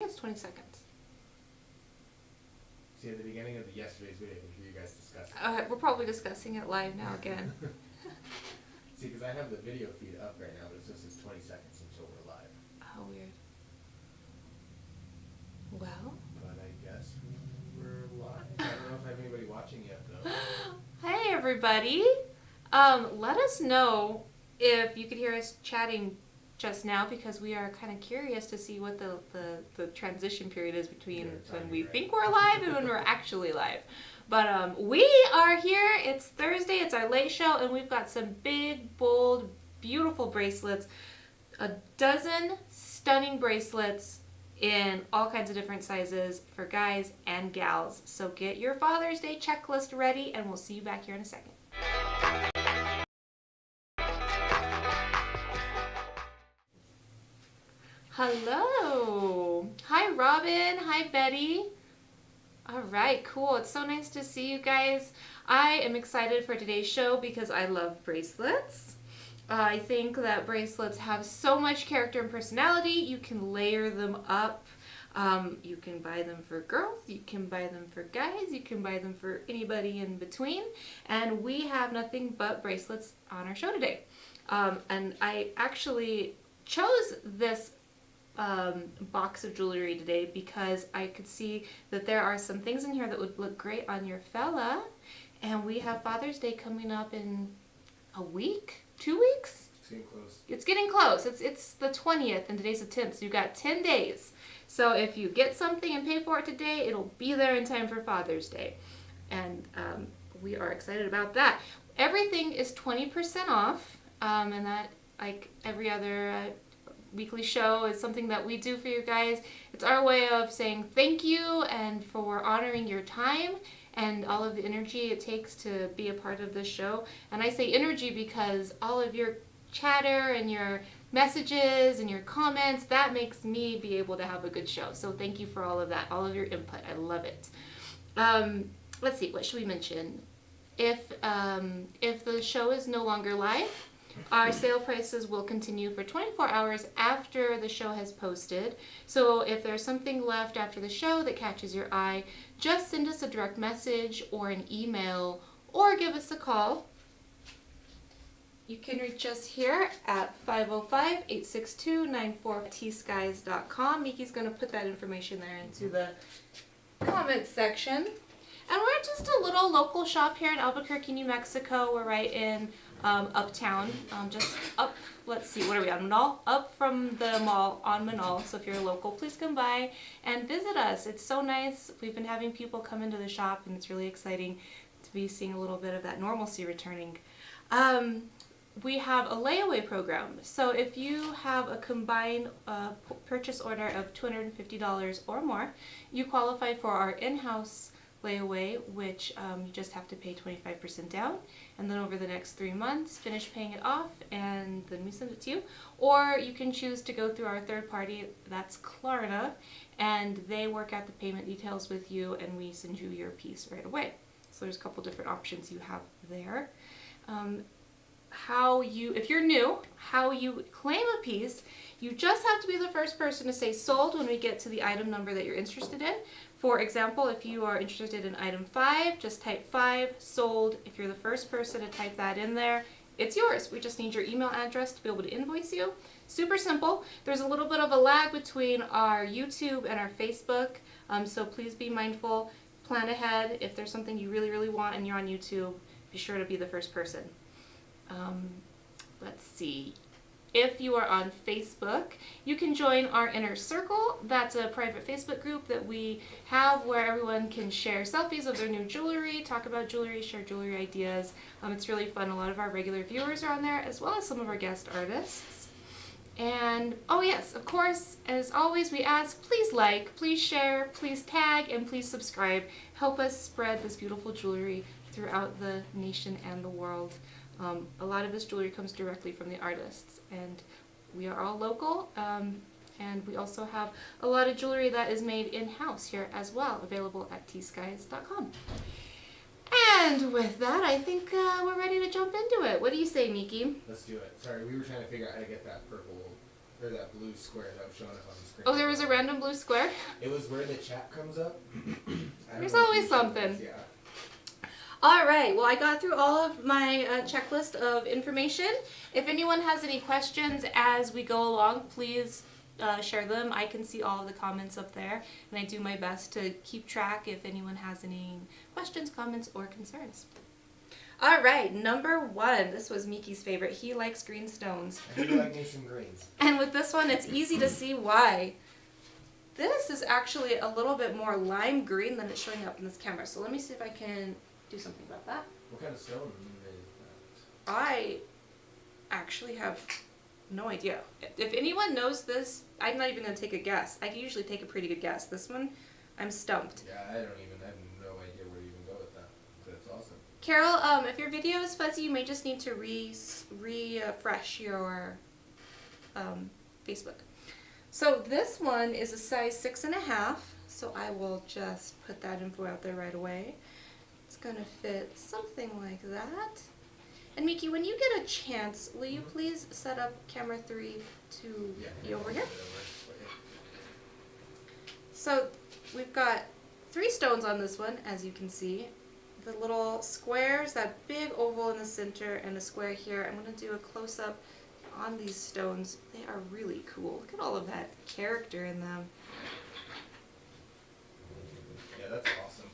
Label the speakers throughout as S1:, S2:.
S1: It's 20 seconds.
S2: See, at the beginning of yesterday's video, we hear you guys discussing
S1: We're probably discussing it live now again.
S2: See, because I have the video feed up right now, but it says it's 20 seconds until we're live.
S1: Oh, weird. Well.
S2: But I guess we're live. I don't know if I have anybody watching yet, though.
S1: Hey, everybody. Let us know if you could hear us chatting just now, because we are kind of curious to see what the transition period is between when we think we're live and when we're actually live. But we are here. It's Thursday. It's our late show, and we've got some big, bold, beautiful bracelets. A dozen stunning bracelets in all kinds of different sizes for guys and gals. So get your Father's Day checklist ready, and we'll see you back here in a second. Hello. Hi, Robin. Hi, Betty. All right, cool. It's so nice to see you guys. I am excited for today's show because I love bracelets. I think that bracelets have so much character and personality. You can layer them up. You can buy them for girls. You can buy them for guys. You can buy them for anybody in between. And we have nothing but bracelets on our show today. And I actually chose this box of jewelry today because I could see that there are some things in here that would look great on your fella. And we have Father's Day coming up in a week, 2 weeks?
S2: It's getting close.
S1: It's getting close. It's the 20th and today's the 10th, so you've got 10 days. So if you get something and pay for it today, it'll be there in time for Father's Day. And we are excited about that. Everything is 20% off, and that, like every other weekly show, is something that we do for you guys. It's our way of saying thank you and for honoring your time and all of the energy it takes to be a part of this show. And I say energy because all of your chatter and your messages and your comments, that makes me be able to have a good show. So thank you for all of that, all of your input. I love it. Let's see, what should we mention? If the show is no longer live, our sale prices will continue for 24 hours after the show has posted. So if there's something left after the show that catches your eye, just send us a direct message or an email or give us a call. You can reach us here at 505-862-94 T.Skies.com. Miki's going to put that information there into the comments section. And we're just a little local shop here in Albuquerque, New Mexico. We're right in Uptown, just up, let's see, what are we on, Manal? Up from the mall on Manal. So if you're local, please come by and visit us. It's so nice. We've been having people come into the shop, and it's really exciting to be seeing a little bit of that normalcy returning. We have a layaway program. So if you have a combined purchase order of $250 or more, you qualify for our in-house layaway, which you just have to pay 25% down, and then over the next 3 months finish paying it off, and then we send it to you. Or you can choose to go through our third party, that's Klarna, and they work out the payment details with you, and we send you your piece right away. So there's a couple different options you have there. If you're new, how you claim a piece, you just have to be the first person to say sold when we get to the item number that you're interested in. For example, if you are interested in item 5, just type 5, sold. If you're the first person to type that in there, it's yours. We just need your email address to be able to invoice you. Super simple. There's a little bit of a lag between our YouTube and our Facebook, so please be mindful. Plan ahead. If there's something you really, really want and you're on YouTube, be sure to be the first person. Let's see. If you are on Facebook, you can join our Inner Circle. That's a private Facebook group that we have where everyone can share selfies of their new jewelry, talk about jewelry, share jewelry ideas. It's really fun. A lot of our regular viewers are on there, as well as some of our guest artists. And, oh yes, of course, as always, we ask, please like, please share, please tag, and please subscribe. Help us spread this beautiful jewelry throughout the nation and the world. A lot of this jewelry comes directly from the artists, and we are all local, and we also have a lot of jewelry that is made in-house here as well, available at tskies.com. And with that, I think we're ready to jump into it. What do you say, Miki?
S2: Let's do it. Sorry, we were trying to figure out how to get that purple or that blue square that was showing up on the screen.
S1: Oh, there was a random blue square?
S2: It was where the chat comes up.
S1: There's always something.
S2: Yeah.
S1: All right, well, I got through all of my checklist of information. If anyone has any questions as we go along, please share them. I can see all of the comments up there, and I do my best to keep track if anyone has any questions, comments, or concerns. All right, number 1. This was Miki's favorite. He likes green stones.
S2: I do like me some greens.
S1: And with this one, it's easy to see why. This is actually a little bit more lime green than it's showing up in this camera. So let me see if I can do something about that.
S2: What kind of stone is that?
S1: I actually have no idea. If anyone knows this, I'm not even going to take a guess. I can usually take a pretty good guess. This one, I'm stumped.
S2: Yeah, I have no idea where to even go with that. That's awesome.
S1: Carol, if your video is fuzzy, you may just need to refresh your Facebook. So this one is a size 6.5, so I will just put that info out there right away. It's gonna fit something like that. And Miki, when you get a chance, will you please set up camera 3 to be over here? So we've got 3 stones on this one, as you can see. The little squares, that big oval in the center, and a square here. I'm gonna do a close-up on these stones. They are really cool. Look at all of that character in them.
S2: Yeah, that's awesome.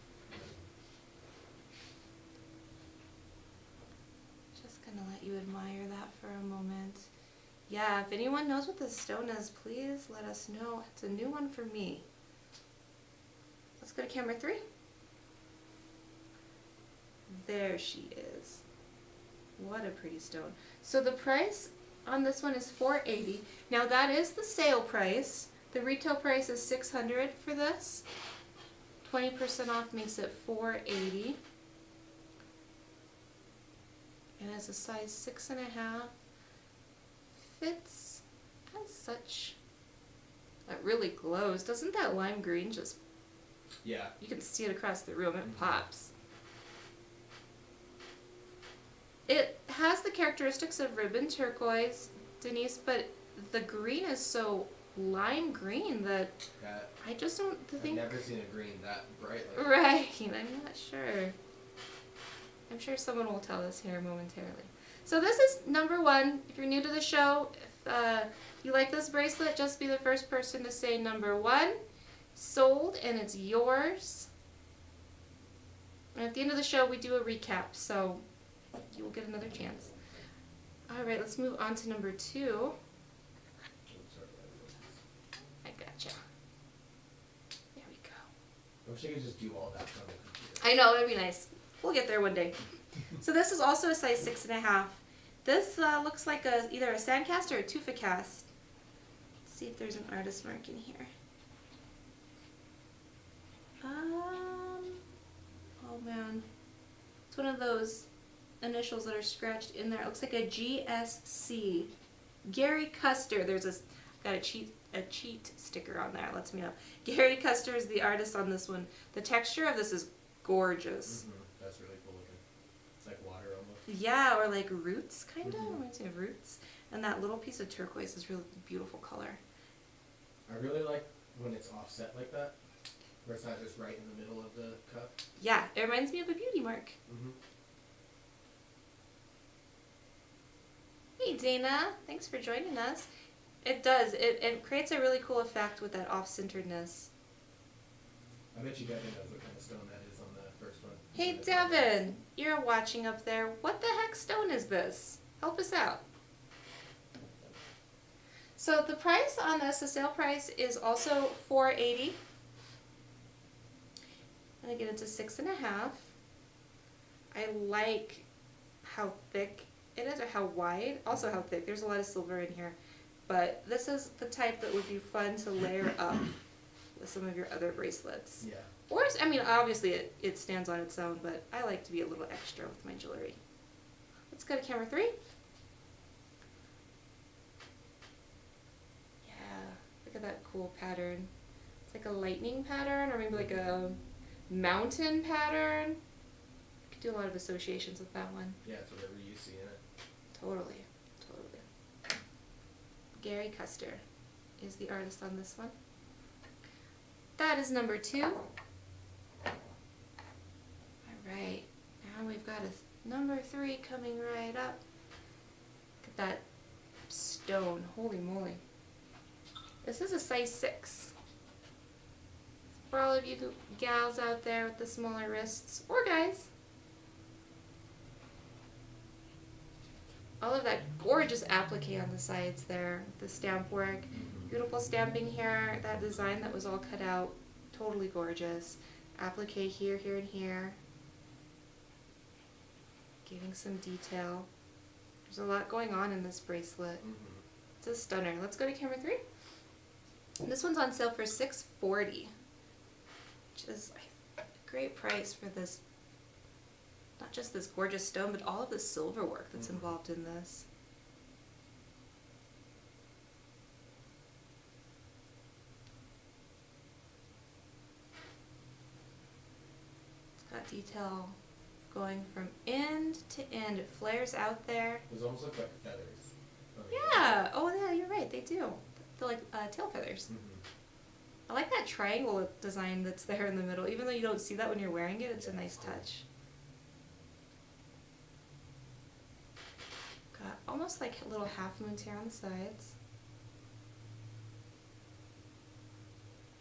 S1: Just gonna let you admire that for a moment. Yeah, if anyone knows what this stone is, please let us know. It's a new one for me. Let's go to camera 3. There she is. What a pretty stone. So the price on this one is $480. Now that is the sale price. The retail price is $600 for this. 20% off makes it $480. And as a size 6.5, fits as such. That really glows. Doesn't that lime green just...
S2: Yeah.
S1: You can see it across the room. It pops. It has the characteristics of ribbon turquoise, Denise, but the green is so lime green that I just don't think...
S2: I've never seen a green that bright like
S1: Right, I'm not sure. I'm sure someone will tell us here momentarily. So this is number 1. If you're new to the show, if you like this bracelet, just be the first person to say number 1. Sold, and it's yours. And at the end of the show, we do a recap, so you will get another chance. Alright, let's move on to number 2. I gotcha. There we go.
S2: I wish I could just do all that from the computer.
S1: I know, that'd be nice. We'll get there one day. So this is also a size 6.5. This looks like either a sand cast or a tufa cast. Let's see if there's an artist mark in here. Oh man. It's one of those initials that are scratched in there. It looks like a GSC. Gary Custer. Got a cheat sticker on there. Lets me know. Gary Custer is the artist on this one. The texture of this is gorgeous.
S2: That's really cool looking. It's like water almost.
S1: Yeah, or like roots, kind of. Reminds me of roots. And that little piece of turquoise is really beautiful color.
S2: I really like when it's offset like that, where it's not just right in the middle of the cup.
S1: Yeah, it reminds me of a beauty mark. Hey Dana, thanks for joining us. It does. It creates a really cool effect with that off-centeredness.
S2: I bet you Devin knows what kind of stone that is on the first one.
S1: Hey Devin, you're watching up there. What the heck stone is this? Help us out. So the price on this, the sale price, is also $480. And again, it's a 6.5. I like how thick it is, or how wide, also how thick. There's a lot of silver in here. But this is the type that would be fun to layer up with some of your other bracelets.
S2: Yeah.
S1: Or, I mean, obviously it stands on its own, but I like to be a little extra with my jewelry. Let's go to camera 3. Yeah, look at that cool pattern. It's like a lightning pattern, or maybe like a mountain pattern. You could do a lot of associations with that one.
S2: Yeah, it's whatever you see in it.
S1: Totally. Gary Custer is the artist on this one. That is number 2. Alright, now we've got a number 3 coming right up. Look at that stone. Holy moly. This is a size 6. For all of you gals out there with the smaller wrists, or guys. All of that gorgeous applique on the sides there, the stamp work. Beautiful stamping here, that design that was all cut out, totally gorgeous. Applique here, here, and here. Giving some detail. There's a lot going on in this bracelet. It's a stunner. Let's go to camera 3. This one's on sale for $640, which is a great price for this, not just this gorgeous stone, but all of the silver work that's involved in this. It's got detail going from end to end. It flares out there.
S2: Those almost look like feathers.
S1: Yeah. Oh, yeah, you're right. They do. They're like tail feathers. I like that triangle design that's there in the middle. Even though you don't see that when you're wearing it, it's a nice touch. Got almost like little half moons here on the sides.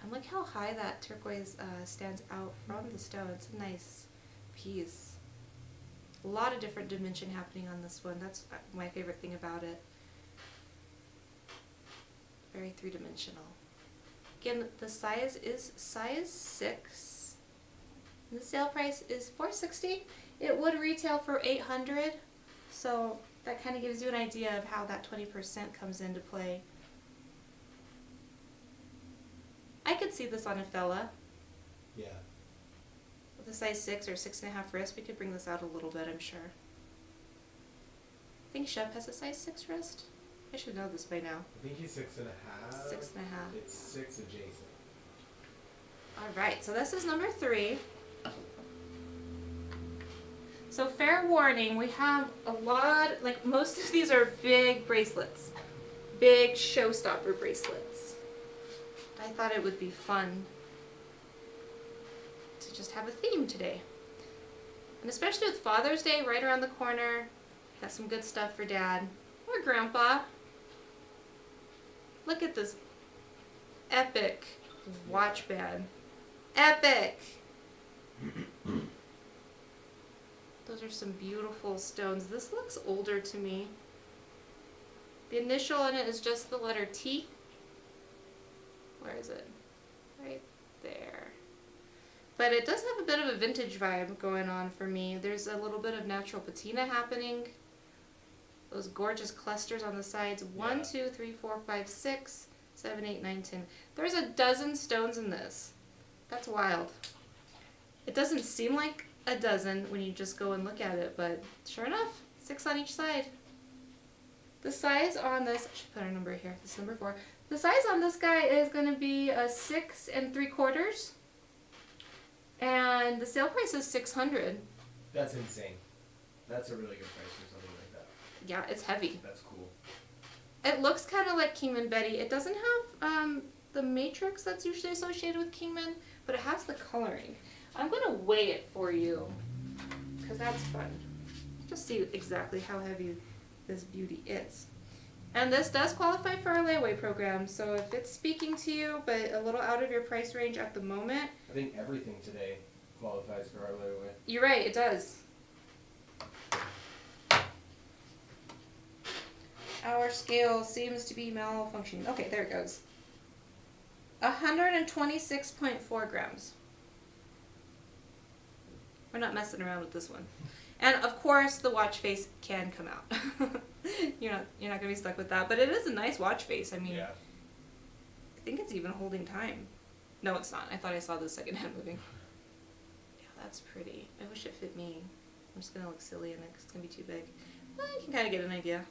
S1: And look how high that turquoise stands out from the stone. It's a nice piece. A lot of different dimension happening on this one. That's my favorite thing about it. Very three-dimensional. Again, the size is size 6. And the sale price is $460. It would retail for $800. So that kind of gives you an idea of how that 20% comes into play. I could see this on a fella.
S2: Yeah.
S1: With a size 6 or 6.5 wrist, we could bring this out a little bit, I'm sure. I think Shep has a size 6 wrist. I should know this by now.
S2: I think he's 6.5.
S1: 6.5.
S2: It's 6 adjacent.
S1: Alright, so this is number 3. So fair warning, we have a lot, like most of these are big bracelets. Big showstopper bracelets. I thought it would be fun to just have a theme today. And especially with Father's Day right around the corner, got some good stuff for Dad or Grandpa. Look at this epic watch band. Epic! Those are some beautiful stones. This looks older to me. The initial on it is just the letter T. Where is it? Right there. But it does have a bit of a vintage vibe going on for me. There's a little bit of natural patina happening. Those gorgeous clusters on the sides. 1, 2, 3, 4, 5, 6, 7, 8, 9, 10. There's a dozen stones in this. That's wild. It doesn't seem like a dozen when you just go and look at it, but sure enough, 6 on each side. The size on this, I should put our number here, this is number 4. The size on this guy is going to be a 6 3/4, and the sale price is $600.
S2: That's insane. That's a really good price for something like that.
S1: Yeah, it's heavy.
S2: That's cool.
S1: It looks kind of like Kingman Betty. It doesn't have the matrix that's usually associated with Kingman, but it has the coloring. I'm going to weigh it for you, because that's fun. Just see exactly how heavy this beauty is. And this does qualify for our layaway program, so if it's speaking to you, but a little out of your price range at the moment.
S2: I think everything today qualifies for our layaway.
S1: You're right, it does. Our scale seems to be malfunctioning. Okay, there it goes. 126.4 grams. We're not messing around with this one. And of course the watch face can come out. You're not gonna be stuck with that. But it is a nice watch face. I mean,
S2: yeah.
S1: I think it's even holding time. No, it's not. I thought I saw the second hand moving. Yeah, that's pretty. I wish it fit me. I'm just gonna look silly in it because it's gonna be too big. Well, you can kind of get an idea.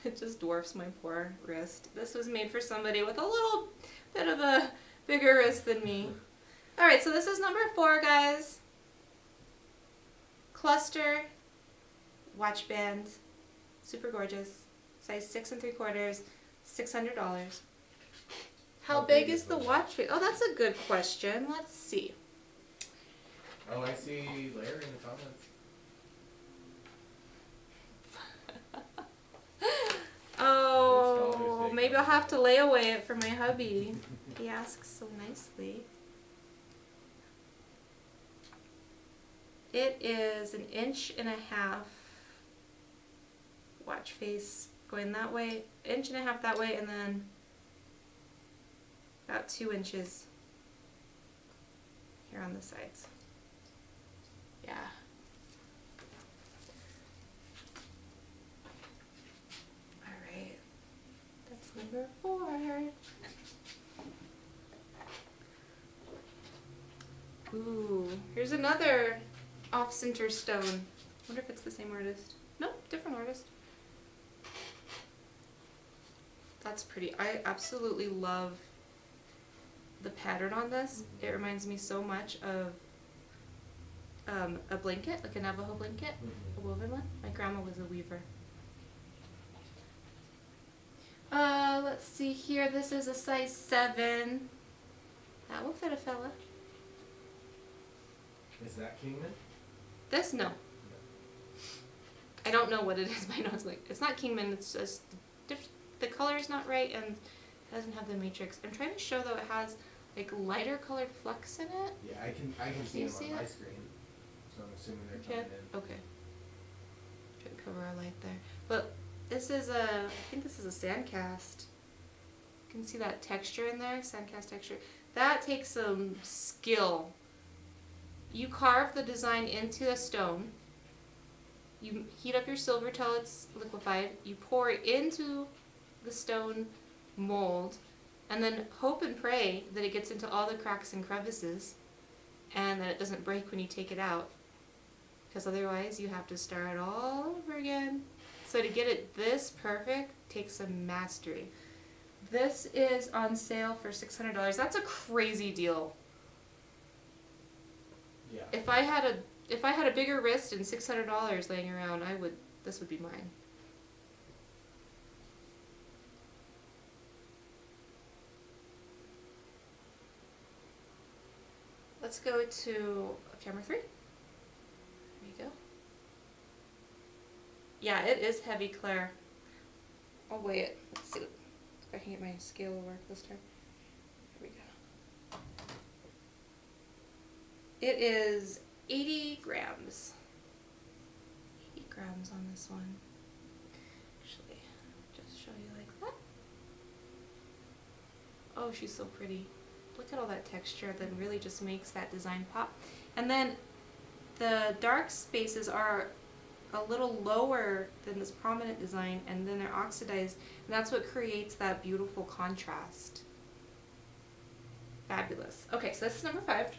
S1: It just dwarfs my poor wrist. This was made for somebody with a little bit of a bigger wrist than me. Alright, so this is number 4, guys. Cluster watch band, super gorgeous, size 6 3/4, $600. How big is the watch face? Oh, that's a good question. Let's see.
S2: Oh, I see Larry in the comments.
S1: Oh, maybe I'll have to lay away it for my hubby. He asks so nicely. It is 1.5 inches watch face going that way, 1.5 inches that way, and then about 2 inches here on the sides. Yeah. Alright. That's number 4. Ooh, here's another off-center stone. I wonder if it's the same artist. Nope, different artist. That's pretty. I absolutely love the pattern on this. It reminds me so much of a blanket, like a Navajo blanket, a woven one. My grandma was a weaver. Let's see here. This is a size 7. That will fit a fella.
S2: Is that Kingman?
S1: This, no. I don't know what it is, but I know it's not Kingman. It's just the color is not right and it doesn't have the matrix. I'm trying to show though it has like lighter colored flecks in it.
S2: Yeah, I can see them on my screen. So I'm assuming they're coming in.
S1: Okay. Try to cover our light there. But this is I think this is a sand cast. You can see that texture in there, sand cast texture. That takes some skill. You carve the design into a stone. You heat up your silver till it's liquefied. You pour it into the stone mold, and then hope and pray that it gets into all the cracks and crevices, and that it doesn't break when you take it out. Because otherwise, you have to start all over again. So to get it this perfect takes some mastery. This is on sale for $600. That's a crazy deal.
S2: Yeah.
S1: If I had a bigger wrist and $600 laying around, this would be mine. Let's go to camera 3. There you go. Yeah, it is heavy, Claire. I'll weigh it. Let's see if I can get my scale to work this time. Here we go. It is 80 grams. 80 grams on this one. Actually, just show you like that. Oh, she's so pretty. Look at all that texture that really just makes that design pop. And then the dark spaces are a little lower than this prominent design, and then they're oxidized, and that's what creates that beautiful contrast. Fabulous. Okay, so this is number 5.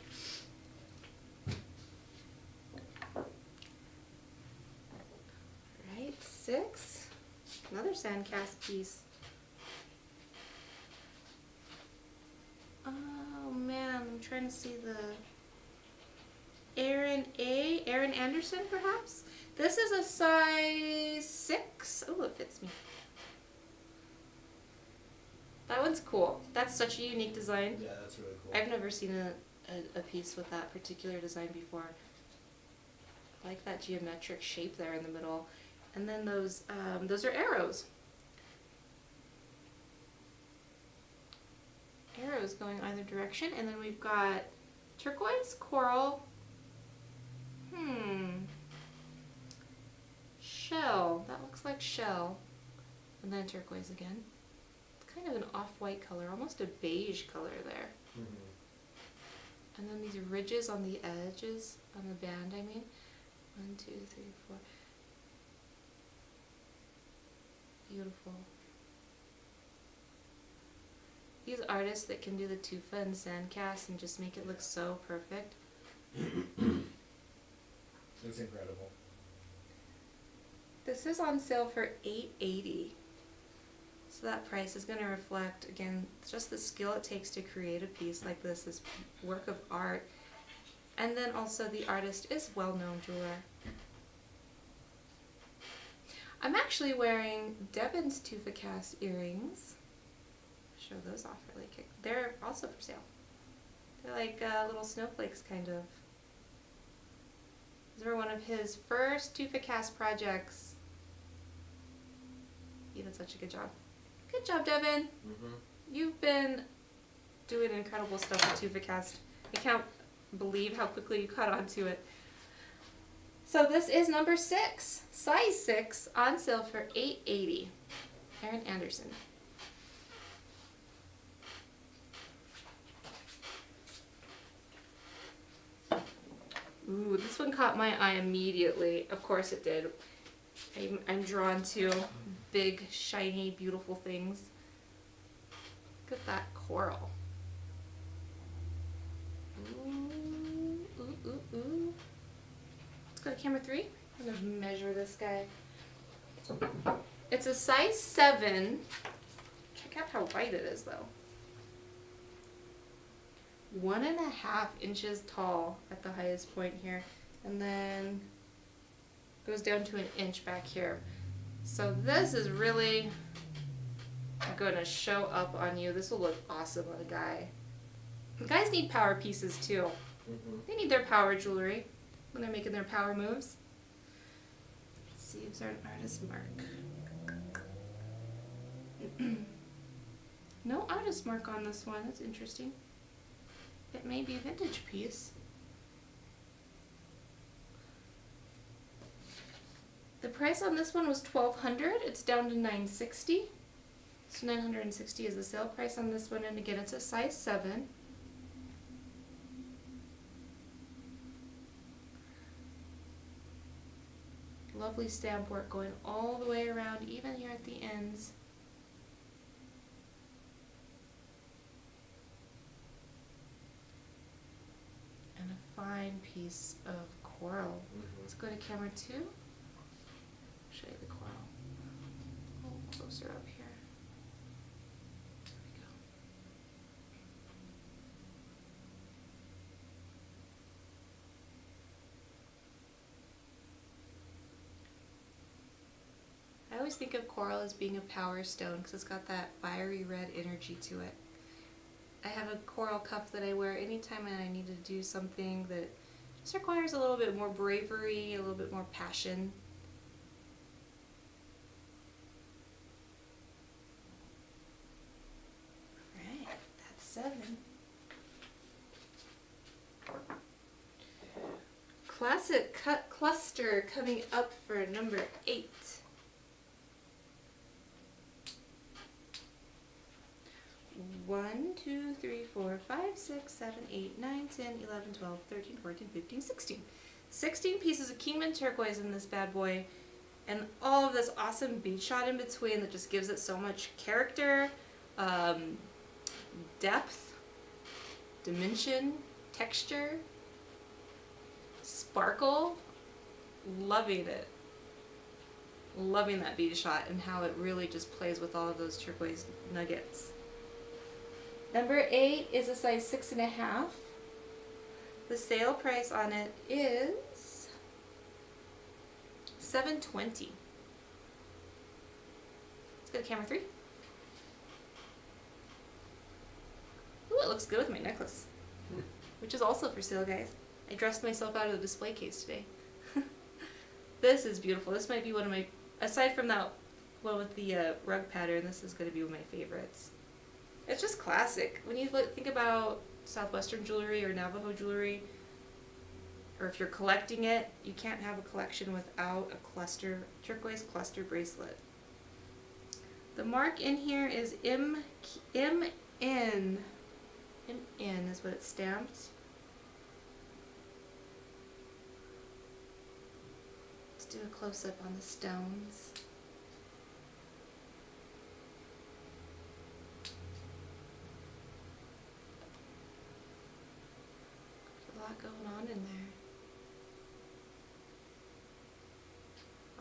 S1: Right, 6. Another sand cast piece. Oh man, I'm trying to see the Aaron Anderson, perhaps? This is a size 6. Oh, it fits me. That one's cool. That's such a unique design.
S2: Yeah, that's really cool.
S1: I've never seen a piece with that particular design before. I like that geometric shape there in the middle. And then those are arrows. Arrows going either direction. And then we've got turquoise, coral, shell. That looks like shell. And then turquoise again. It's kind of an off-white color, almost a beige color there. And then these ridges on the edges, on the band, I mean. 1, 2, 3, 4. Beautiful. These artists that can do the tufa and sand cast and just make it look so perfect.
S2: It's incredible.
S1: This is on sale for $880. So that price is going to reflect, again, just the skill it takes to create a piece like this work of art. And then also the artist is a well-known jeweler. I'm actually wearing Devon's Tufa Cast earrings. Show those off really quick. They're also for sale. They're like little snowflakes, kind of. These were one of his first Tufa Cast projects. He did such a good job. Good job, Devon. You've been doing incredible stuff with Tufa Cast. I can't believe how quickly you caught on to it. So this is number 6, size 6, on sale for $8.80. Erin Anderson. Ooh, this one caught my eye immediately. Of course it did. I'm drawn to big, shiny, beautiful things. Look at that coral. Ooh, ooh, ooh, ooh. Let's go to camera 3. I'm gonna measure this guy. It's a size 7. Check out how white it is though. 1.5 inches tall at the highest point here, and then goes down to 1 inch back here. So this is really gonna show up on you. This will look awesome on a guy. Guys need power pieces too. They need their power jewelry when they're making their power moves. Let's see, is there an artist mark? No artist mark on this one. That's interesting. It may be a vintage piece. The price on this one was $1,200. It's down to $960. So $960 is the sale price on this one, and again, it's a size 7. Lovely stamp work going all the way around, even here at the ends. And a fine piece of coral. Let's go to camera 2. Show you the coral. A little closer up here. There we go. I always think of coral as being a power stone because it's got that fiery red energy to it. I have a coral cuff that I wear anytime I need to do something that just requires a little bit more bravery, a little bit more passion. Alright, that's 7. Classic cut cluster coming up for number 8. 1, 2, 3, 4, 5, 6, 7, 8, 9, 10, 11, 12, 13, 14, 15, 16. 16 pieces of Kingman turquoise in this bad boy, and all of this awesome bead shot in between that just gives it so much character, depth, dimension, texture, sparkle. Loving it. Loving that bead shot and how it really just plays with all of those turquoise nuggets. Number 8 is a size 6.5. The sale price on it is $720. Let's go to camera 3. Ooh, it looks good with my necklace, which is also for sale, guys. I dressed myself out of the display case today. This is beautiful. This might be one of my, aside from that one with the rug pattern, this is going to be one of my favorites. It's just classic. When you think about Southwestern jewelry or Navajo jewelry, or if you're collecting it, you can't have a collection without a turquoise cluster bracelet. The mark in here is MN. MN is what it's stamped. Let's do a close-up on the stones. Going on in there.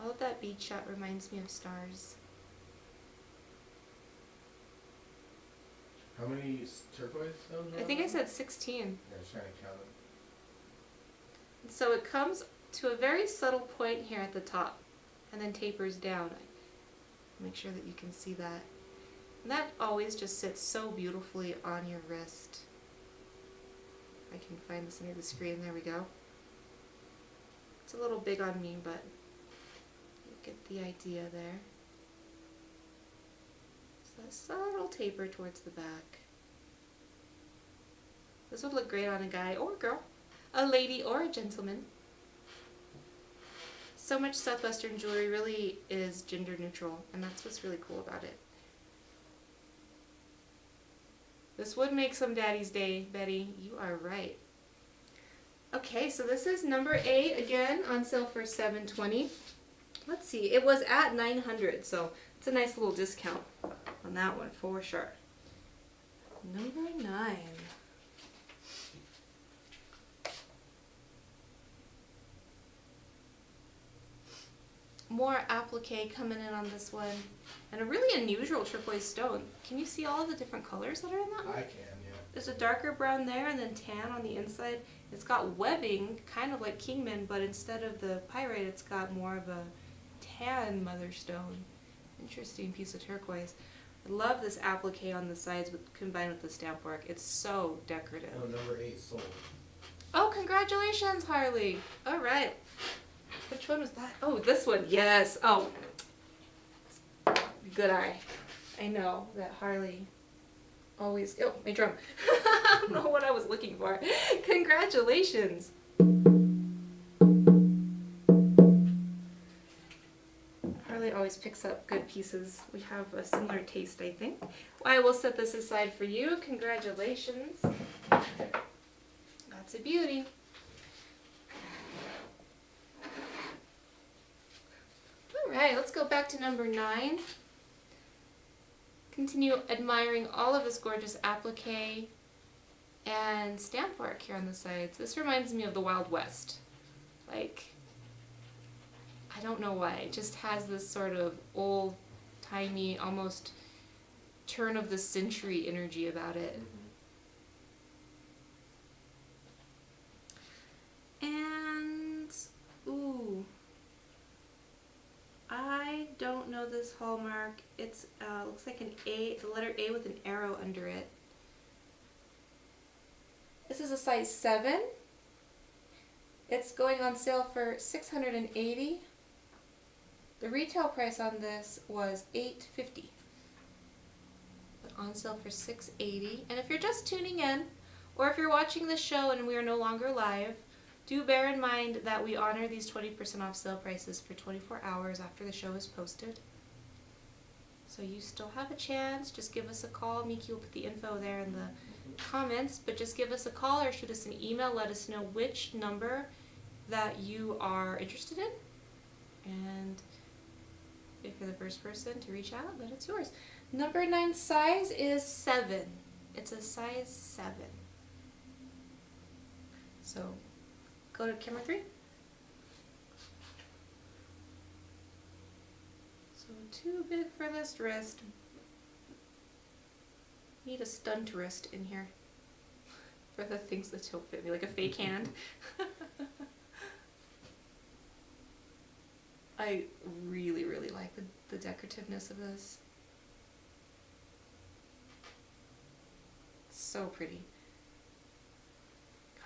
S1: All of that bead shot reminds me of stars.
S2: How many turquoise stones?
S1: I think I said 16.
S2: Yeah, I was trying to count them.
S1: So it comes to a very subtle point here at the top. and then tapers down. Make sure that you can see that. And that always just sits so beautifully on your wrist. I can find this near the screen. There we go. It's a little big on me, but you get the idea there. So a subtle taper towards the back. This would look great on a guy or girl, a lady or a gentleman. So much Southwestern jewelry really is gender neutral, and that's what's really cool about it. This would make some daddy's day, Betty. You are right. Okay, so this is number 8, again, on sale for $720. Let's see, it was at $900, so it's a nice little discount on that one for sure. Number 9. More applique coming in on this one, and a really unusual turquoise stone. Can you see all the different colors that are in that one?
S2: I can, yeah.
S1: There's a darker brown there and then tan on the inside. It's got webbing, kind of like Kingman, but instead of the pyrite, it's got more of a tan mother stone. Interesting piece of turquoise. I love this applique on the sides combined with the stamp work. It's so decorative.
S2: Oh, number 8 sold.
S1: Oh, congratulations, Harley. All right. Which one was that? Oh, this one. Yes. Oh, good eye. I know that Harley always... Oh, my drum. I don't know what I was looking for. Congratulations. Harley always picks up good pieces. We have a similar taste, I think. I will set this aside for you. Congratulations. That's a beauty. Alright, let's go back to number 9. Continue admiring all of this gorgeous applique and stamp work here on the sides. This reminds me of the Wild West. Like, I don't know why. It just has this sort of old-timey, almost turn-of-the-century energy about it. And, ooh. I don't know this hallmark. It's looks like an A, the letter A with an arrow under it. This is a size 7. It's going on sale for $680. The retail price on this was $850. But on sale for $680. And if you're just tuning in, or if you're watching the show and we are no longer live, do bear in mind that we honor these 20% off sale prices for 24 hours after the show is posted. So you still have a chance. Just give us a call. Miki will put the info there in the comments, but just give us a call or shoot us an email. Let us know which number that you are interested in. And if you're the first person to reach out, then it's yours. Number 9 size is 7. It's a size 7. So go to camera 3. So too big for this wrist. Need a stunt wrist in here for the things that don't fit me, like a fake hand. I really, really like the decorativeness of this. So pretty.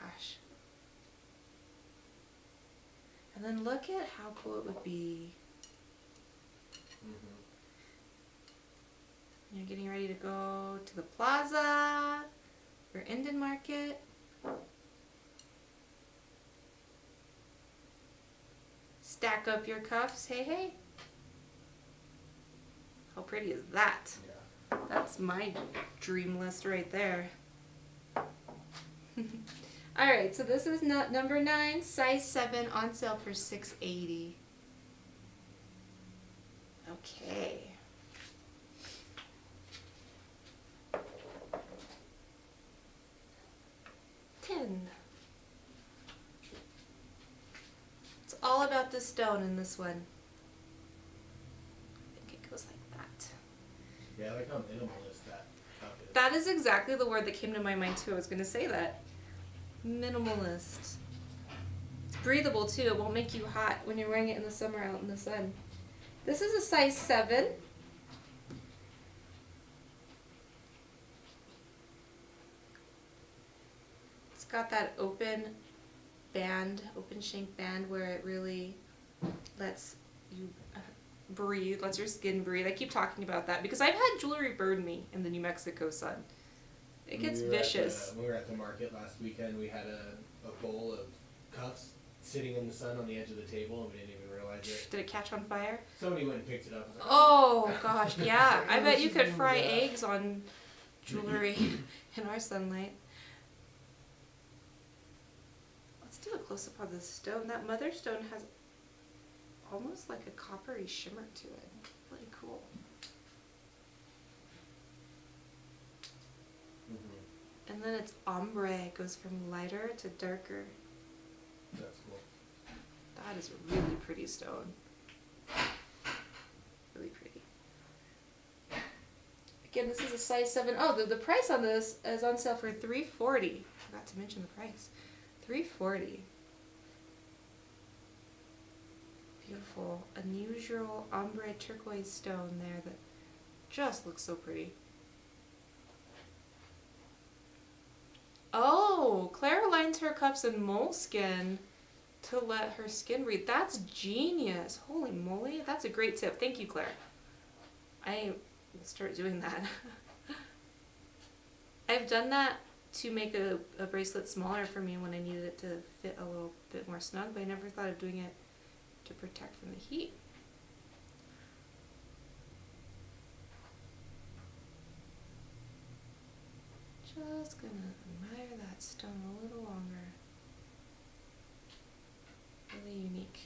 S1: Gosh. And then look at how cool it would be. You're getting ready to go to the plaza or Indian market. Stack up your cuffs. Hey, hey. How pretty is that?
S2: Yeah.
S1: That's my dream list right there. Alright, so this is number 9, size 7, on sale for $680. Okay. It's all about the stone in this one. I think it goes like that.
S2: Yeah, I like how minimalist that cup is.
S1: That is exactly the word that came to my mind too. I was going to say that. Minimalist. It's breathable too. It won't make you hot when you're wearing it in the summer out in the sun. This is a size 7. It's got that open band, open shank band where it really lets you breathe, lets your skin breathe. I keep talking about that because I've had jewelry burn me in the New Mexico sun. It gets vicious.
S2: When we were at the market last weekend, we had a bowl of cuffs sitting in the sun on the edge of the table, and we didn't even realize it.
S1: Did it catch on fire?
S2: Somebody went and picked it up. Like,
S1: oh gosh, yeah. I bet you could fry
S2: that.
S1: eggs on jewelry in our sunlight. Let's do a close-up on this stone. That mother stone has almost like a coppery shimmer to it. Really cool. And then its ombre. It goes from lighter to darker.
S2: That's cool.
S1: That is a really pretty stone. Really pretty. Again, this is a size 7. Oh, the price on this is on sale for $340. Forgot to mention the price. $340. Beautiful, unusual ombre turquoise stone there that just looks so pretty. Oh, Claire lines her cups in moleskin to let her skin breathe. That's genius. Holy moly, that's a great tip. Thank you, Claire. I will start doing that. I've done that to make a bracelet smaller for me when I needed it to fit a little bit more snug, but I never thought of doing it to protect from the heat. Just gonna admire that stone a little longer. Really unique.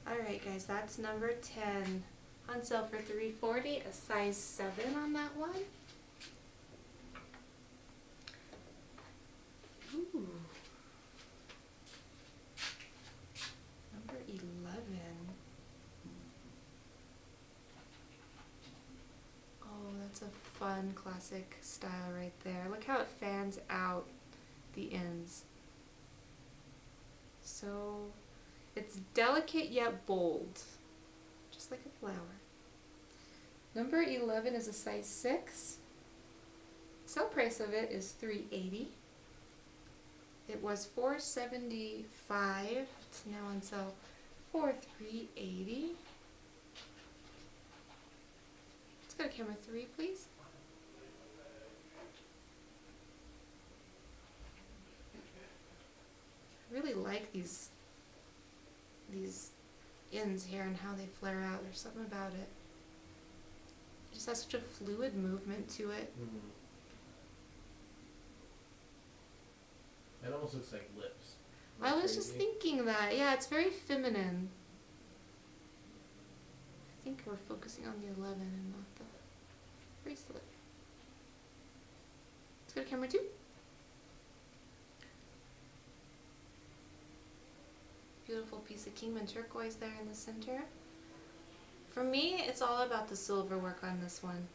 S1: Alright guys, that's number 10. On sale for $340, a size 7 on that one. Ooh. Number 11. Oh, that's a fun classic style right there. Look how it fans out the ends. So it's delicate yet bold, just like a flower. Number 11 is a size 6. Sale price of it is $380. It was $475. It's now on sale for $380. Let's go to camera 3, please. I really like these ends here and how they flare out. There's something about it. It just has such a fluid movement to it.
S2: Mm-hmm. It almost looks like lips.
S1: I was just thinking that. Yeah, it's very feminine. I think we're focusing on the 11 and not the bracelet. Let's go to camera 2. Beautiful piece of Kingman turquoise there in the center. For me, it's all about the silver work on this one.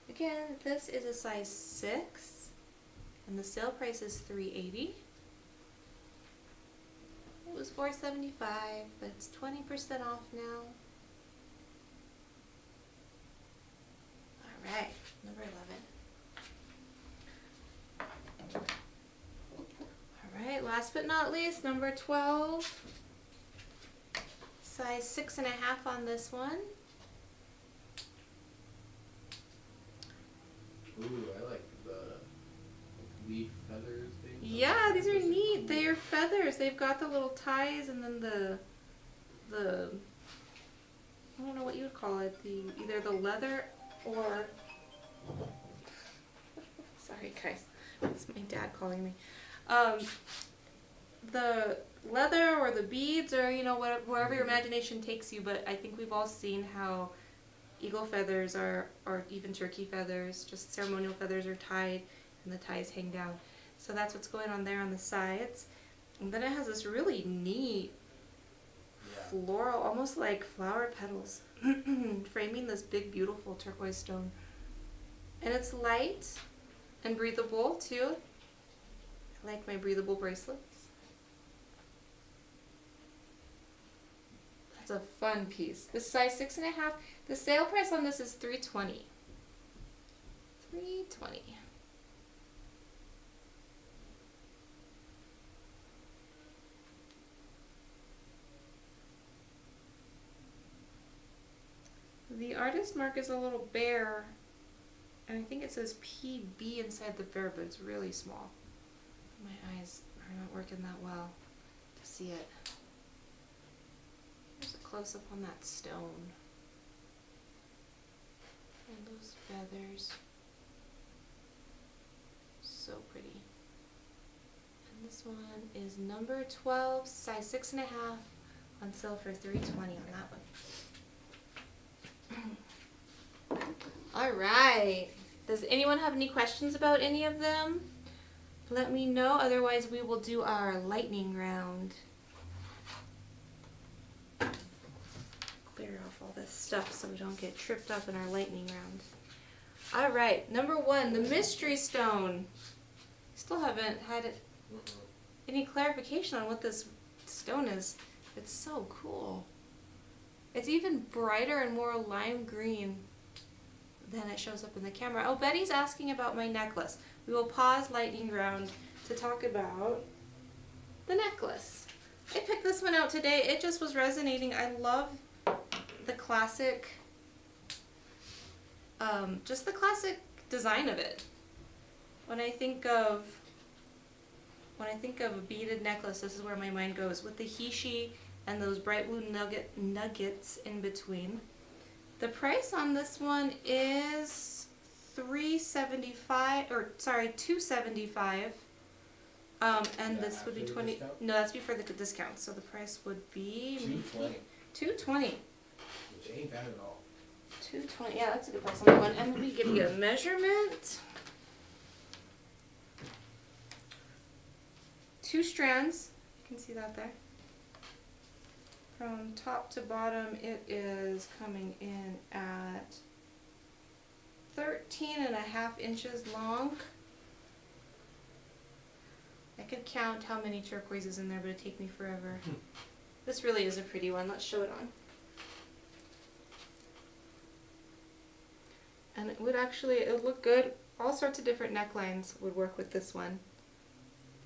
S1: Again, this is a size 6, and the sale price is $380. It was $475, but it's 20% off now. All right, number 11. All right, last but not least, number 12. Size 6.5 on this one.
S2: Ooh, I like the leaf feathers thing.
S1: Yeah, these are neat. They are feathers. They've got the little ties and then the I don't know what you would call it. Either the leather or sorry guys, it's my dad calling me. The leather or the beads or wherever your imagination takes you. But I think we've all seen how eagle feathers or even turkey feathers, just ceremonial feathers, are tied and the ties hang down. So that's what's going on there on the sides. And then it has this really neat floral, almost like flower petals, framing this big beautiful turquoise stone. And it's light and breathable too. I like my breathable bracelets. It's a fun piece. This size 6.5. The sale price on this is $320. $320. The artist mark is a little bare, and I think it says PB inside the bear, but it's really small. My eyes are not working that well to see it. Here's a close-up on that stone. And those feathers. So pretty. And this one is number 12, size 6.5, on sale for $320 on that one. All right. Does anyone have any questions about any of them? Let me know. Otherwise, we will do our lightning round. Clear off all this stuff so we don't get tripped up in our lightning round. All right. Number 1, the mystery stone. Still haven't had any clarification on what this stone is. It's so cool. It's even brighter and more lime green than it shows up in the camera. Oh, Betty's asking about my necklace. We will pause lightning round to talk about the necklace. I picked this one out today. It just was resonating. I love the classic, just the classic design of it. When I think of a beaded necklace, this is where my mind goes, with the hishi and those bright blue nuggets in between. The price on this one is $275. And this would be 20.
S2: Discount?
S1: No, that's before the discount. So the price would be
S2: $220.
S1: $220.
S2: Which ain't bad at all.
S1: $220. Yeah, that's a good price on that one. And let me give you a measurement. 2 strands. You can see that there. From top to bottom, it is coming in at 13.5 inches long. I could count how many turquoises in there, but it'd take me forever. This really is a pretty one. Let's show it on. And it would look good. All sorts of different necklines would work with this one.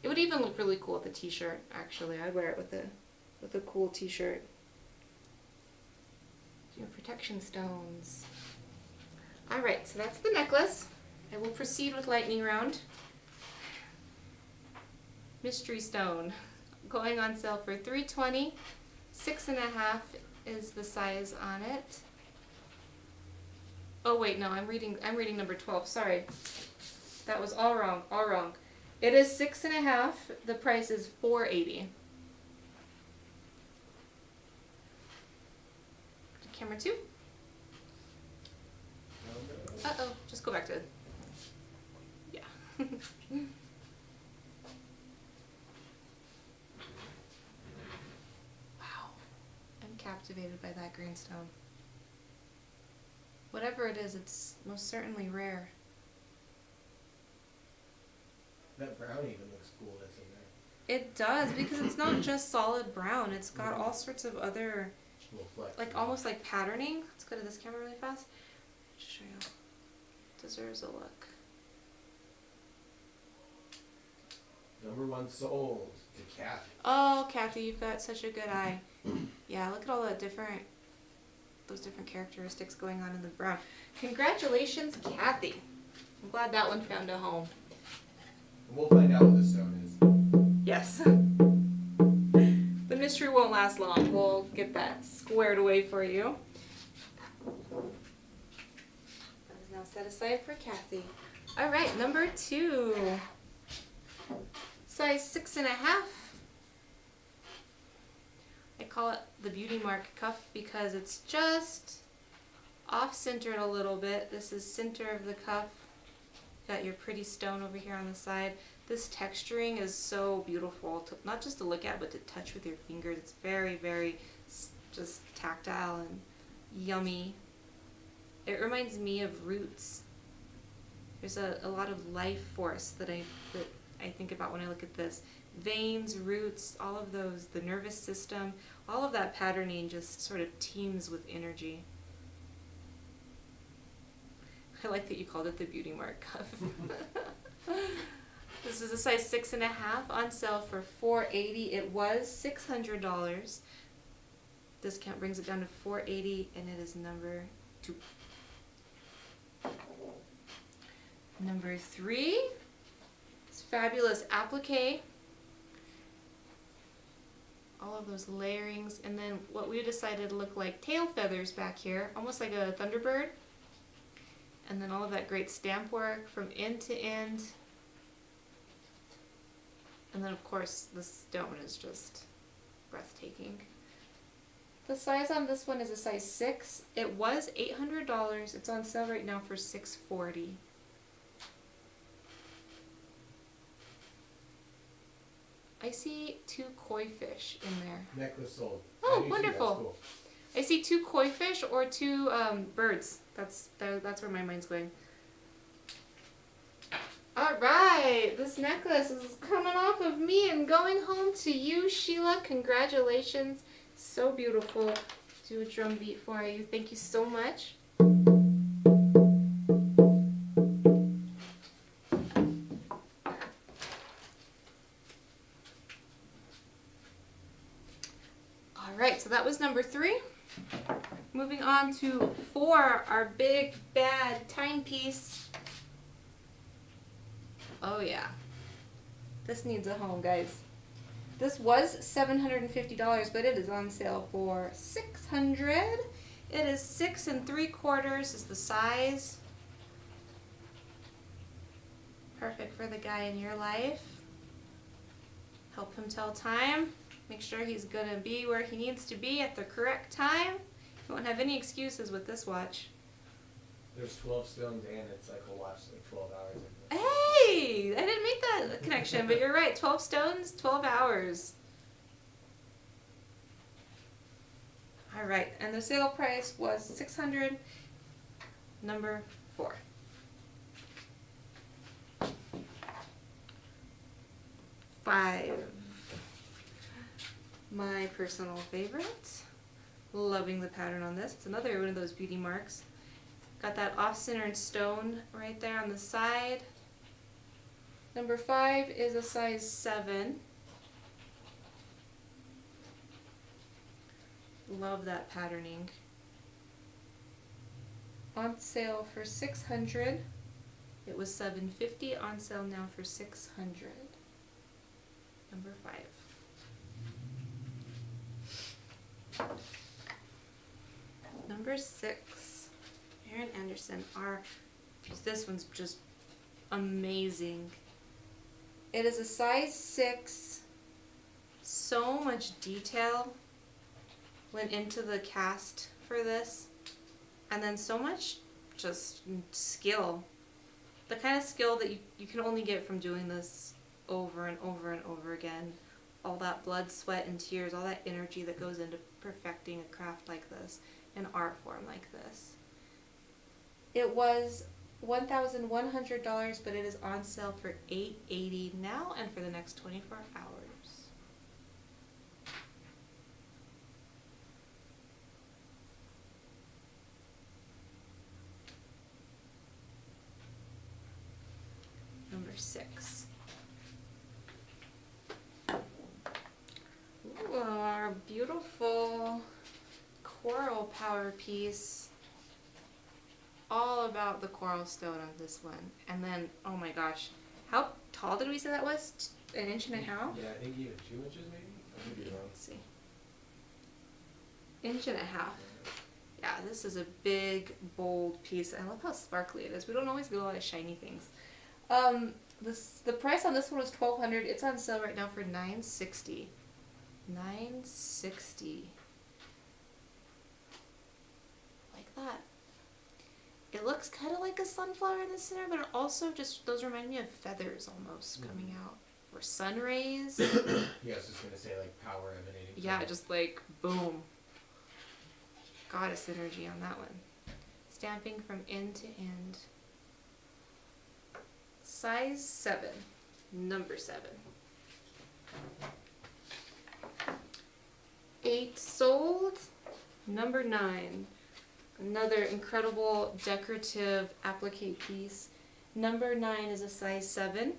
S1: It would even look really cool with a t-shirt, actually. I'd wear it with a cool t-shirt. Your protection stones. Alright, so that's the necklace. I will proceed with lightning round. Mystery stone. Going on sale for $320. 6.5 is the size on it. Oh wait, no, I'm reading number 12. Sorry. That was all wrong. It is 6.5. The price is $480. Camera 2. Uh-oh, just go back to, yeah. Wow, I'm captivated by that greenstone. Whatever it is, it's most certainly rare.
S2: That brown even looks cool that's in there.
S1: It does, because it's not just solid brown. It's got all sorts of other, like almost like patterning. Let's go to this camera really fast. Just show you. Deserves a look.
S2: Number 1 sold to Kathy.
S1: Oh, Kathy, you've got such a good eye. Yeah, look at all those different characteristics going on in the brown. Congratulations, Kathy. I'm glad that one found a home.
S2: We'll find out what the stone is.
S1: Yes. The mystery won't last long. We'll get that squared away for you. That is now set aside for Kathy. All right, number 2. Size 6.5. I call it the beauty mark cuff because it's just off-centered a little bit. This is center of the cuff. Got your pretty stone over here on the side. This texturing is so beautiful, not just to look at, but to touch with your fingers. It's very, very just tactile and yummy. It reminds me of roots. There's a lot of life force that I think about when I look at this. veins, roots, all of those, the nervous system, all of that patterning just sort of teems with energy. I like that you called it the beauty mark cuff. This is a size 6.5 on sale for $480. It was $600. Discount brings it down to $480, and it is number 2. Number 3 is fabulous applique. All of those layerings, and then what we decided to look like tail feathers back here, almost like a thunderbird. And then all of that great stamp work from end to end. And then of course the stone is just breathtaking. The size on this one is a size 6. It was $800. It's on sale right now for $640. I see 2 koi fish in there.
S2: Necklace sold.
S1: Oh, wonderful. Cool. I see 2 koi fish or 2 birds. That's where my mind's going. Alright, this necklace is coming off of me and going home to you, Sheila. Congratulations. So beautiful. Do a drum beat for you. Thank you so much. Alright, so that was number 3. Moving on to 4, our big bad timepiece. Oh yeah. This needs a home, guys. This was $750, but it is on sale for $600. It is 6 3/4 is the size. Perfect for the guy in your life. Help him tell time. Make sure he's gonna be where he needs to be at the correct time. You won't have any excuses with this watch.
S2: There's 12 stones and it's like a watch, like 12 hours.
S1: Hey! I didn't make that connection, but you're right. 12 stones, 12 hours. Alright, and the sale price was $600. Number 4. Five. My personal favorite. Loving the pattern on this. It's another one of those beauty marks. Got that off-centered stone right there on the side. Number 5 is a size 7. Love that patterning. On sale for $600. It was $750. On sale now for $600. Number 5. Number 6. Erin Anderson. This one's just amazing. It is a size 6. So much detail went into the cast for this. And then so much just skill. The kind of skill that you can only get from doing this over and over and over again. All that blood, sweat, and tears, all that energy that goes into perfecting a craft like this, an art form like this. It was $1,100, but it is on sale for $880 now and for the next 24 hours. Number 6. Ooh, our beautiful coral power piece. All about the coral stone on this one. And then, oh my gosh, how tall did we say that was? 1.5 inches?
S2: Yeah, I think even 2 inches maybe. I could be wrong.
S1: Let's see. 1.5 inches. Yeah, this is a big, bold piece. I love how sparkly it is. We don't always get a lot of shiny things. The price on this one was $1,200. It's on sale right now for $960. $960. Like that. It looks kind of like a sunflower in the center, but it also just, those remind me of feathers almost coming out. Or sun rays.
S2: Yeah, I was just going to say like power emanating.
S1: Yeah, just like boom. Goddess energy on that one. Stamping from end to end. Size 7. Number 7. Eight sold. Number 9. Another incredible decorative applique piece. Number 9 is a size 7.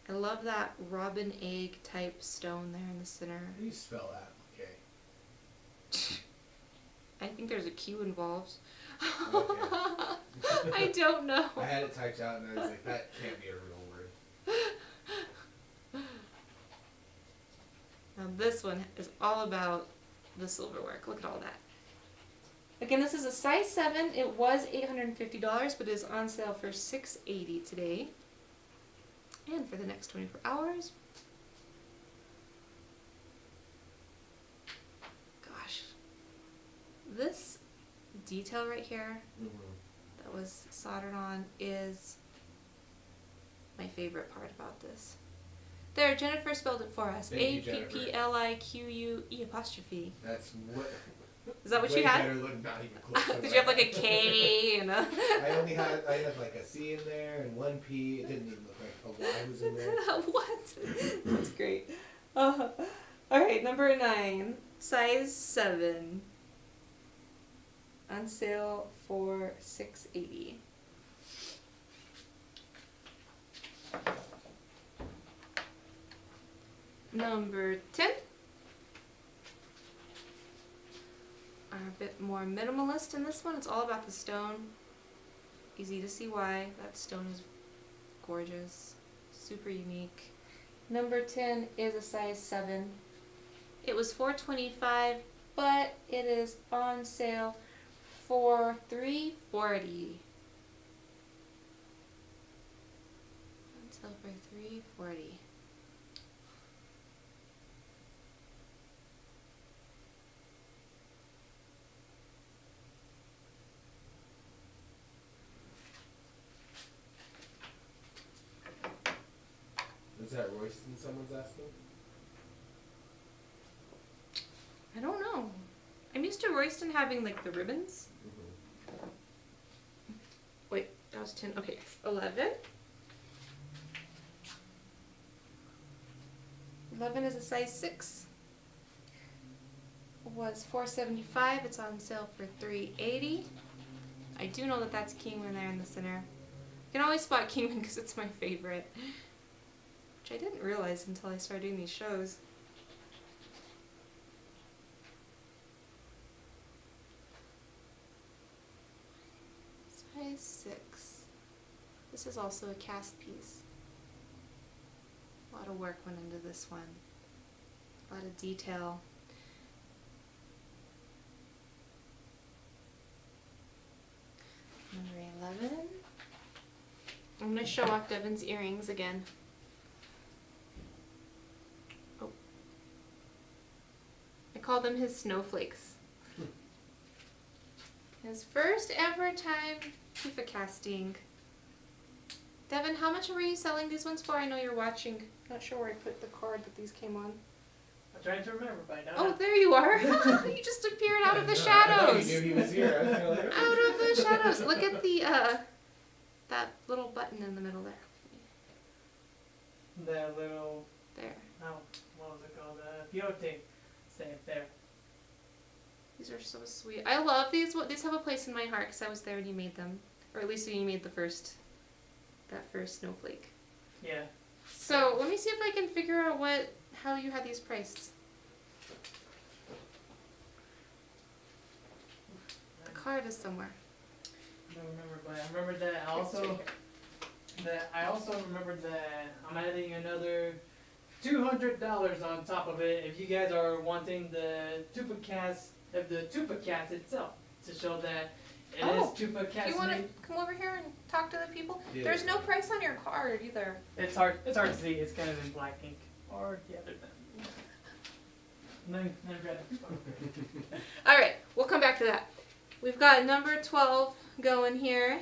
S1: I love that robin egg type stone there in the center.
S2: How do you spell applique?
S1: I think there's a Q involved.
S2: Okay.
S1: I don't know.
S2: I had it typed out and I was like, that can't be a real word.
S1: Now this one is all about the silver work. Look at all that. Again, this is a size 7. It was $850, but it is on sale for $680 today. And for the next 24 hours. Gosh. This detail right here that was soldered on is my favorite part about this. There, Jennifer spelled it for us.
S2: Thank you, Jennifer.
S1: APPLIQUE'.
S2: That's what.
S1: Is that what
S2: way
S1: you had?
S2: Better look, not even close.
S1: Did you have like a K and a...
S2: I had like a C in there and one P. It didn't even look like a Y was in there.
S1: What? That's great. Alright, number 9. Size 7. On sale for $680. Number 10. Are a bit more minimalist in this one. It's all about the stone. Easy to see why. That stone is gorgeous. Super unique. Number 10 is a size 7. It was $425, but it is on sale for $340. On sale for $340.
S2: Is that Royston someone's asking?
S1: I don't know. I'm used to Royston having like the ribbons. Wait, that was 10. Okay, 11. 11 is a size 6. Was $475. It's on sale for $380. I do know that that's Kingman there in the center. You can always spot Kingman because it's my favorite. Which I didn't realize until I started doing these shows. Size 6. This is also a cast piece. A lot of work went into this one. A lot of detail. Number 11. I'm going to show off Devin's earrings again. Oh. I call them his snowflakes. His first ever time FIFA casting. Devin, how much were you selling these ones for? I know you're watching. Not sure where I put the card that these came on.
S3: I'm trying to remember by now.
S1: Oh, there you are. You just appeared out of the
S2: I thought
S1: shadows.
S2: you knew he was here. I was kinda like,
S1: Out of the shadows. Look at the that little button in the middle there.
S3: The little,
S1: There.
S3: oh, what was it called? Piote. Stay up there.
S1: These are so sweet. I love these. These have a place in my heart because I was there when you made them, or at least when you made that first snowflake.
S3: Yeah.
S1: So let me see if I can figure out how you had these priced. The card is somewhere.
S3: I don't remember, but I remember that I
S1: It's right
S3: also
S1: here.
S3: remembered that I'm adding another $200 on top of it if you guys are wanting the Tupa cast of the Tupa cast itself to show that it is Tupa
S1: Do
S3: cast
S1: you want to
S3: made.
S1: come over here and talk to the people?
S2: Yeah.
S1: There's no price on your card either.
S3: It's hard to see. It's kind of in black ink or the other than. Let me grab it.
S1: All right, we'll come back to that. We've got number 12 going here.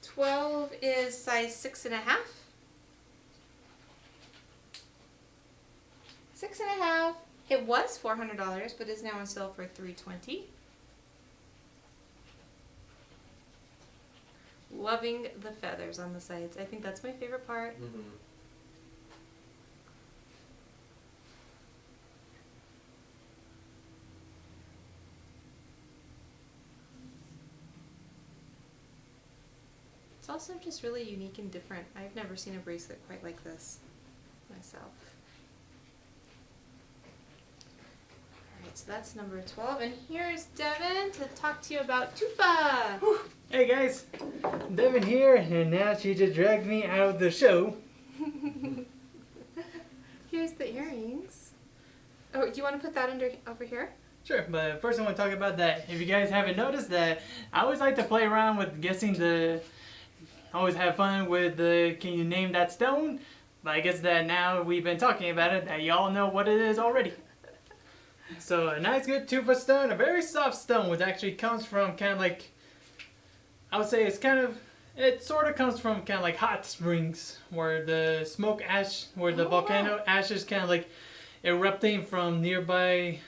S1: 12 is size 6.5. 6.5. It was $400, but is now on sale for $320. loving the feathers on the sides. I think that's my favorite part.
S2: Mm-hmm.
S1: It's also just really unique and different. I've never seen a bracelet quite like this myself. Alright, so that's number 12. And here's Devin to talk to you about Tufa.
S3: Hey guys, Devin here, and now she just dragged me out of the show.
S1: Here's the earrings. Oh, do you want to put that over here?
S3: Sure, but first I want to talk about that. If you guys haven't noticed that, I always like to play around with guessing the... always have fun with the, can you name that stone? But I guess that now we've been talking about it, that y'all know what it is already. So a nice good tufa stone, a very soft stone, which actually comes from kind of like, I would say it's kind of, it sort of comes from kind of like hot springs, where the smoke ash, where the volcano ash is kind of like erupting from nearby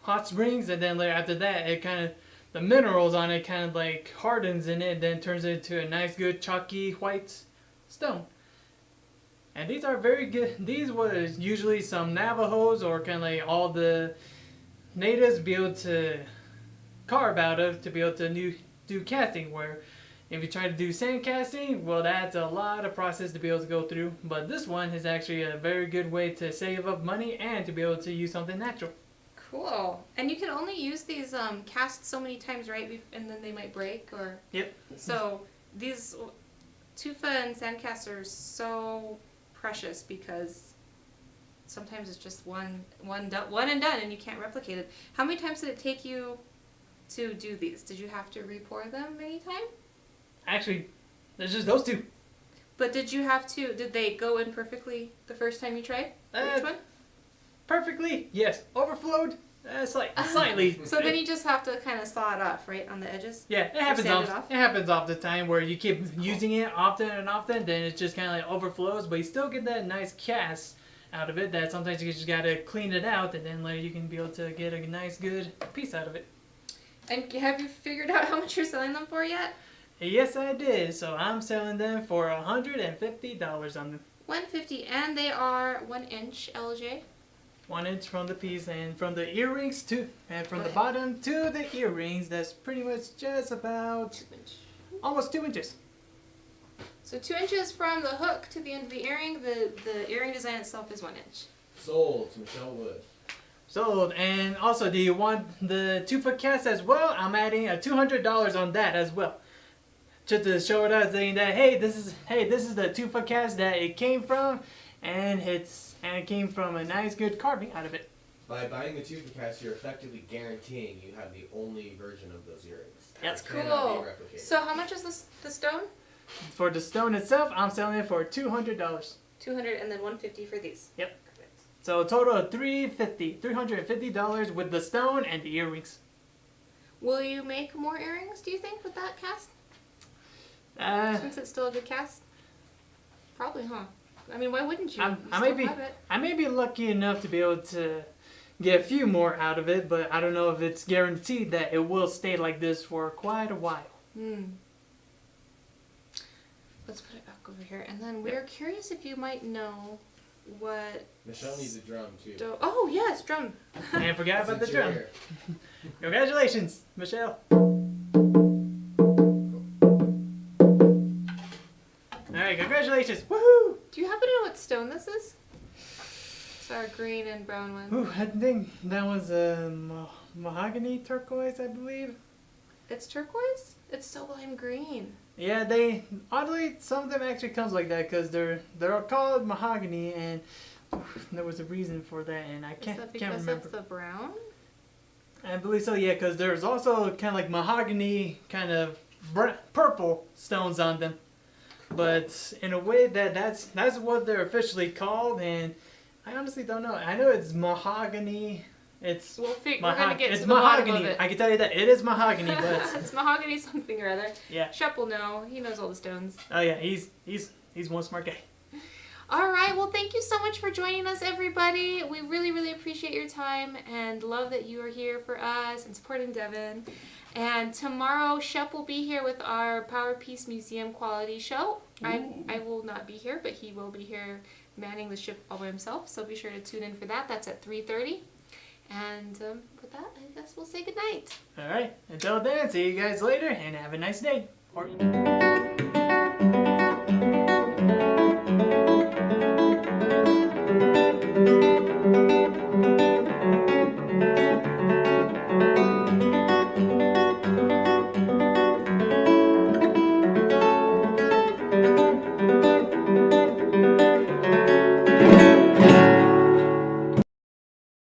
S3: hot springs, and then later after that, it kind of, the minerals on it kind of like hardens in it, then turns it into a nice good chalky white stone. And these are very good. These was usually some Navajos or kind of like all the natives be able to carve out of to be able to do casting. Where if you try to do sand casting, well, that's a lot of process to be able to go through. But this one is actually a very good way to save up money and to be able to use something natural.
S1: Cool. And you can only use these casts so many times, right? And then they might break, or...
S3: Yep.
S1: So these tufa and sand casts are so precious because sometimes it's just one and done, and you can't replicate it. How many times did it take you to do these? Did you have to re-pour them many times?
S3: Actually, there's just those two.
S1: But did they go in perfectly the first time you tried? Each one?
S3: Perfectly, yes. Overflowed, slightly.
S1: So then you just have to kind of saw it off, right, on the edges?
S3: Yeah, it happens it happens off the time where you keep using it often and often, then it just kind of like overflows, but you still get that nice cast out of it that sometimes you just gotta clean it out, and then later you can be able to get a nice good piece out of it.
S1: And have you figured out how much you're selling them for yet?
S3: Yes, I did. So I'm selling them for $150 on them.
S1: $150, and they are 1 inch LJ.
S3: 1 inch from the piece, and from the earrings to, and from the bottom to the earrings, that's pretty much just about
S1: 2 inch.
S3: almost 2 inches.
S1: So 2 inches from the hook to the end of the earring. The earring design itself is 1 inch.
S2: Sold to Michelle Wood.
S3: Sold. And also, do you want the tufa cast as well? I'm adding a $200 on that as well, just to show it out, saying that this is the tufa cast that it came from, and it came from a nice good carving out of it.
S2: By buying the tufa cast, you're effectively guaranteeing you have the only version of those earrings.
S1: That's
S2: It cannot
S1: cool.
S2: be replicated.
S1: So how much is the stone?
S3: For the stone itself, I'm selling it for $200.
S1: 200, and then 150 for these.
S3: Yep. So a total of $350 with the stone and the earrings.
S1: Will you make more earrings, do you think, with that cast? Since it's still a good cast? Probably, huh? I mean, why wouldn't you?
S3: I may be lucky enough to be able to get a few more out of it, but I don't know if it's guaranteed that it will stay like this for quite a while.
S1: Let's put it back over here. And then we're curious if you might know what...
S2: Michelle needs a drum, too.
S1: Oh, yes, drum.
S3: And forgot about the drum. Congratulations, Michelle. Alright, congratulations. Woohoo!
S1: Do you happen to know what stone this is? It's our green and brown one.
S3: Ooh, I think that was a mahogany turquoise, I believe.
S1: It's turquoise? It's so lime green.
S3: Yeah, oddly, some of them actually comes like that because they're called mahogany, and there was a reason for that, and I can't remember. Is that because
S1: of the brown?
S3: I believe so, yeah, because there's also kind of like mahogany kind of purple stones on them. But in a way that's what they're officially called, and I honestly don't know. I know it's mahogany. It's
S1: we're gonna get to the
S3: mahogany.
S1: bottom of it.
S3: I can tell you that it is mahogany, but
S1: it's mahogany something or other.
S3: Yeah.
S1: Shep will know. He knows all the stones.
S3: Oh yeah, he's one smart guy.
S1: All right, well, thank you so much for joining us, everybody. We really, really appreciate your time and love that you are here for us and supporting Devin. And tomorrow, Shep will be here with our Power Piece Museum quality show. I will not be here, but he will be here manning the ship all by himself. So be sure to tune in for that. That's at 3:30. And with that, I guess we'll say goodnight.
S3: All right. Until then, see you guys later and have a nice day. Or